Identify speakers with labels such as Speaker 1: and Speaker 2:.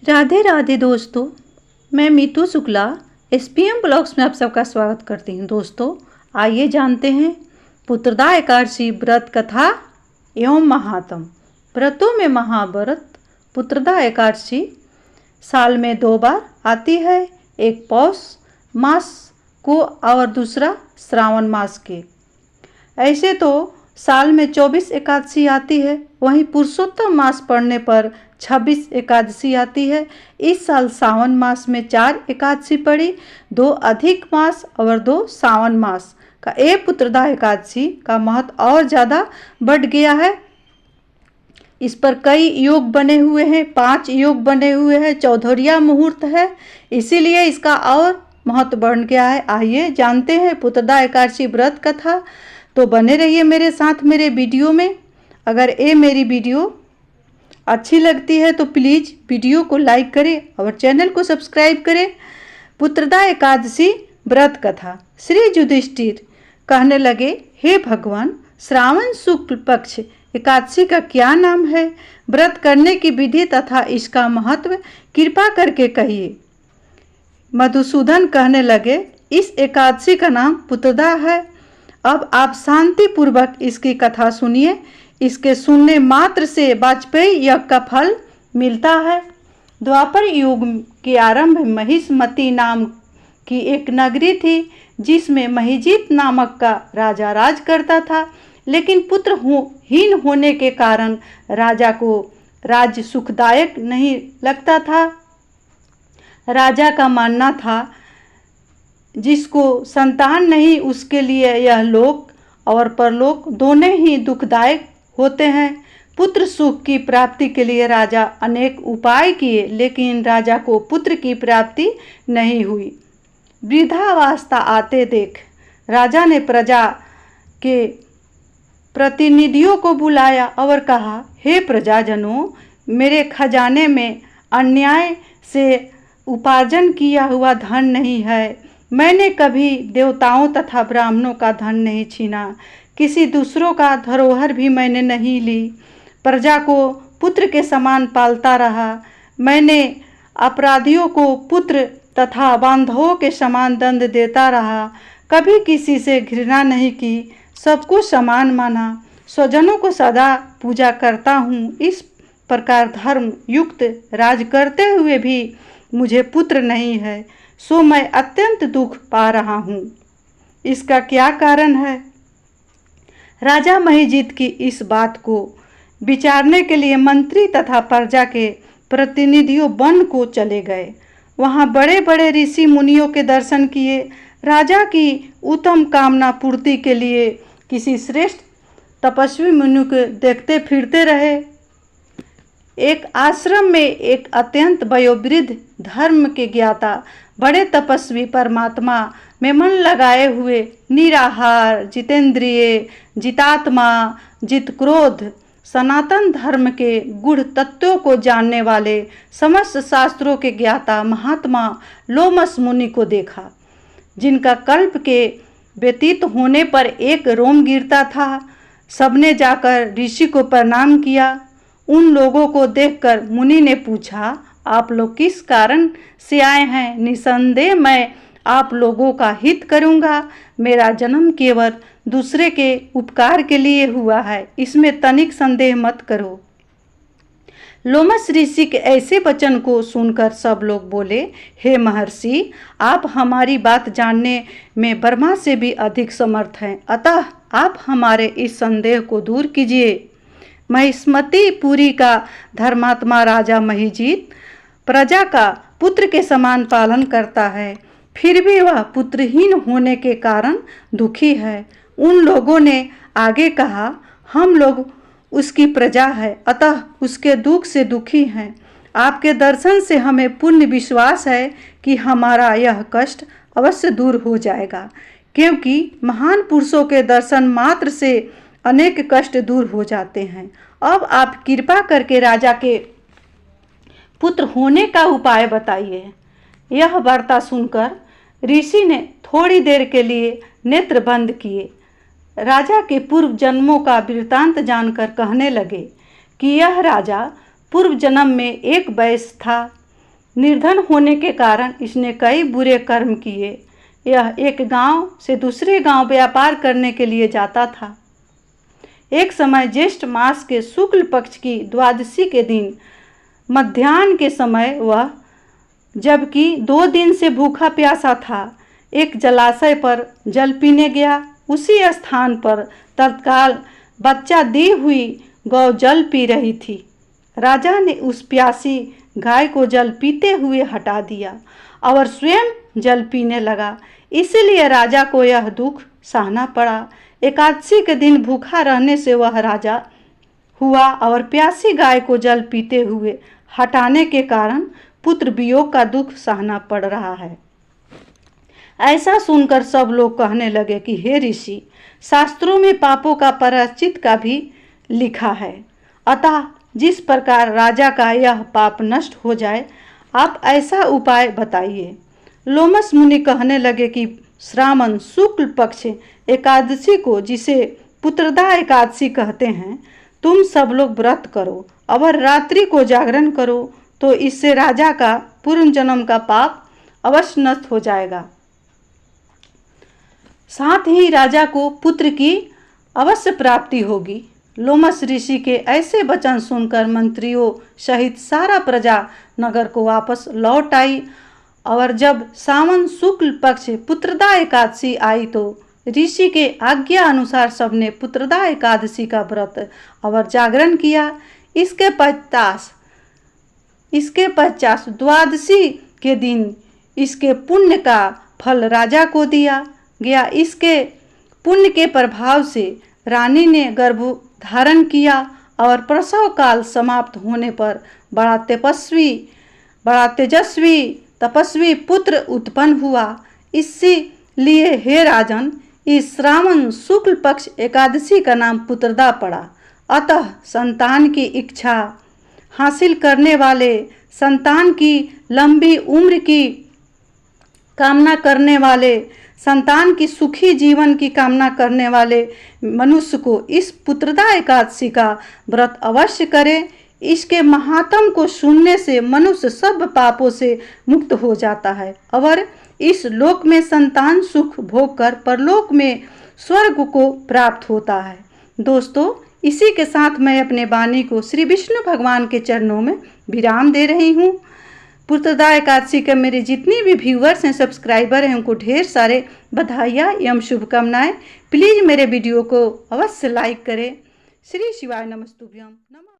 Speaker 1: राधे राधे दोस्तों, मैं Meetu Shukla SPM blogs में आप सबका स्वागत करती हूँ। दोस्तों, आइए जानते हैं पुत्रदा एकादशी व्रत कथा एवं महात्म। व्रतों में महाव्रत पुत्रदा एकादशी साल में 2 बार आती है, एक पौष मास को और दूसरा श्रावण मास के। ऐसे तो साल में 24 एकादशी आती है, वहीं पुरुषोत्तम मास पड़ने पर 26 एकादशी आती है। इस साल सावन मास में 4 एकादशी पड़ी, 2 अधिक मास और 2 सावन मास का। एक पुत्रदा एकादशी का महत्व और ज़्यादा बढ़ गया है। इस पर कई योग बने हुए हैं, 5 योग बने हुए हैं, चौधरिया मुहूर्त है, इसीलिए इसका और महत्व बढ़ गया है। आइए जानते हैं पुत्रदा एकादशी व्रत कथा। तो बने रहिए मेरे साथ मेरे वीडियो में। अगर ये मेरी वीडियो अच्छी लगती है तो प्लीज़ वीडियो को लाइक करें और चैनल को सब्सक्राइब करें। पुत्रदा एकादशी व्रत कथा। श्री युधिष्ठिर कहने लगे, हे भगवान, श्रावण शुक्ल पक्ष एकादशी का क्या नाम है? व्रत करने की विधि तथा इसका महत्व कृपा करके कहिए। मधुसूदन कहने लगे, इस एकादशी का नाम पुत्रदा है। अब आप शांतिपूर्वक इसकी कथा सुनिए। इसके सुनने मात्र से वाजपेयी यज्ञ का फल मिलता है। द्वापर युग के आरंभ में महिष्मती नाम की एक नगरी थी, जिसमें महिजीत नामक का राजा राज करता था। लेकिन पुत्रहीन होने के कारण राजा को राज्य सुखदायक नहीं लगता था। राजा का मानना था, जिसको संतान नहीं उसके लिए यह लोक और परलोक दोनों ही दुखदायक होते हैं। पुत्र सुख की प्राप्ति के लिए राजा अनेक उपाय किए, लेकिन राजा को पुत्र की प्राप्ति नहीं हुई। वृद्धावस्था आते देख राजा ने प्रजा के प्रतिनिधियों को बुलाया और कहा, हे प्रजाजनों, मेरे खजाने में अन्याय से उपार्जन किया हुआ धन नहीं है। मैंने कभी देवताओं तथा ब्राह्मणों का धन नहीं छीना, किसी दूसरों का धरोहर भी मैंने नहीं ली। प्रजा को पुत्र के समान पालता रहा। मैंने अपराधियों को पुत्र तथा बांधवों के समान दंड देता रहा। कभी किसी से घृणा नहीं की, सबको समान माना। स्वजनों को सदा पूजा करता हूँ। इस प्रकार धर्म युक्त राज करते हुए भी मुझे पुत्र नहीं है, सो मैं अत्यंत दुख पा रहा हूँ। इसका क्या कारण है? राजा महिजीत की इस बात को विचारने के लिए मंत्री तथा प्रजा के प्रतिनिधियों वन को चले गए। वहाँ बड़े बड़े ऋषि मुनियों के दर्शन किए। राजा की उत्तम कामना पूर्ति के लिए किसी श्रेष्ठ तपस्वी मुनि को देखते फिरते रहे। एक आश्रम में एक अत्यंत वयोवृद्ध धर्म के ज्ञाता बड़े तपस्वी परमात्मा में मन लगाए हुए निराहार, जितेंद्रिय, जितात्मा, जित क्रोध, सनातन धर्म के गूढ़ तत्वों को जानने वाले समस्त शास्त्रों के ज्ञाता महात्मा लोमस मुनि को देखा, जिनका कल्प के व्यतीत होने पर एक रोम गिरता था। सबने जाकर ऋषि को प्रणाम किया। उन लोगों को देखकर मुनि ने पूछा, आप लोग किस कारण से आए हैं? निसंदेह मैं आप लोगों का हित करूंगा। मेरा जन्म केवल दूसरे के उपकार के लिए हुआ है, इसमें तनिक संदेह मत करो। लोमस ऋषि के ऐसे वचन को सुनकर सब लोग बोले, हे महर्षि, आप हमारी बात जानने में ब्रह्मा से भी अधिक समर्थ हैं, अतः आप हमारे इस संदेह को दूर कीजिए। महिष्मतीपुरी का धर्मात्मा राजा महिजीत प्रजा का पुत्र के समान पालन करता है, फिर भी वह पुत्रहीन होने के कारण दुखी है। उन लोगों ने आगे कहा, हम लोग उसकी प्रजा है, अतः उसके दुख से दुखी हैं। आपके दर्शन से हमें पूर्ण विश्वास है कि हमारा यह कष्ट अवश्य दूर हो जाएगा, क्योंकि महान पुरुषों के दर्शन मात्र से अनेक कष्ट दूर हो जाते हैं। अब आप कृपा करके राजा के पुत्र होने का उपाय बताइए। यह वार्ता सुनकर ऋषि ने थोड़ी देर के लिए नेत्र बंद किए। राजा के पूर्व जन्मों का वृत्तांत जानकर कहने लगे कि यह राजा पूर्व जन्म में एक वैश्य था। निर्धन होने के कारण इसने कई बुरे कर्म किए। यह एक गांव से दूसरे गांव व्यापार करने के लिए जाता था। एक समय ज्येष्ठ मास के शुक्ल पक्ष की द्वादशी के दिन मध्याह्न के समय वह, जबकि 2 दिन से भूखा प्यासा था, एक जलाशय पर जल पीने गया। उसी स्थान पर तत्काल बच्चा दी हुई गौ जल पी रही थी। राजा ने उस प्यासी गाय को जल पीते हुए हटा दिया और स्वयं जल पीने लगा। इसलिए राजा को यह दुख सहना पड़ा। एकादशी के दिन भूखा रहने से वह राजा हुआ और प्यासी गाय को जल पीते हुए हटाने के कारण पुत्र वियोग का दुख सहना पड़ रहा है। ऐसा सुनकर सब लोग कहने लगे कि हे ऋषि, शास्त्रों में पापों का प्रायश्चित का भी लिखा है, अतः जिस प्रकार राजा का यह पाप नष्ट हो जाए, आप ऐसा उपाय बताइए। लोमस मुनि कहने लगे कि श्रावण शुक्ल पक्ष एकादशी को, जिसे पुत्रदा एकादशी कहते हैं, तुम सब लोग व्रत करो और रात्रि को जागरण करो, तो इससे राजा का पूर्व जन्म का पाप अवश्य नष्ट हो जाएगा। साथ ही राजा को पुत्र की अवश्य प्राप्ति होगी। लोमस ऋषि के ऐसे वचन सुनकर मंत्रियों सहित सारा प्रजा नगर को वापस लौट आई और जब सावन शुक्ल पक्ष पुत्रदा एकादशी आई तो ऋषि के आज्ञा अनुसार सबने पुत्रदा एकादशी का व्रत और जागरण किया। इसके पश्चात द्वादशी के दिन इसके पुण्य का फल राजा को दिया गया। इसके पुण्य के प्रभाव से रानी ने गर्भ धारण किया और प्रसव काल समाप्त होने पर बड़ा तेजस्वी तपस्वी पुत्र उत्पन्न हुआ। इसीलिए हे राजन, इस श्रावण शुक्ल पक्ष एकादशी का नाम पुत्रदा पड़ा। अतः संतान की इच्छा हासिल करने वाले, संतान की लंबी उम्र की कामना करने वाले, संतान की सुखी जीवन की कामना करने वाले मनुष्य को इस पुत्रदा एकादशी का व्रत अवश्य करे। इसके महात्म को सुनने से मनुष्य सब पापों से मुक्त हो जाता है और इस लोक में संतान सुख भोग कर परलोक में स्वर्ग को प्राप्त होता है। दोस्तों, इसी के साथ मैं अपने वाणी को श्री विष्णु भगवान के चरणों में विराम दे रही हूँ। पुत्रदा एकादशी के मेरे जितने भी व्यूअर्स हैं, सब्सक्राइबर हैं, उनको ढेर सारे बधाइयाँ एवं शुभकामनाएं। प्लीज़ मेरे वीडियो को अवश्य लाइक करें। श्री शिवाय नमस्तुभ्यम।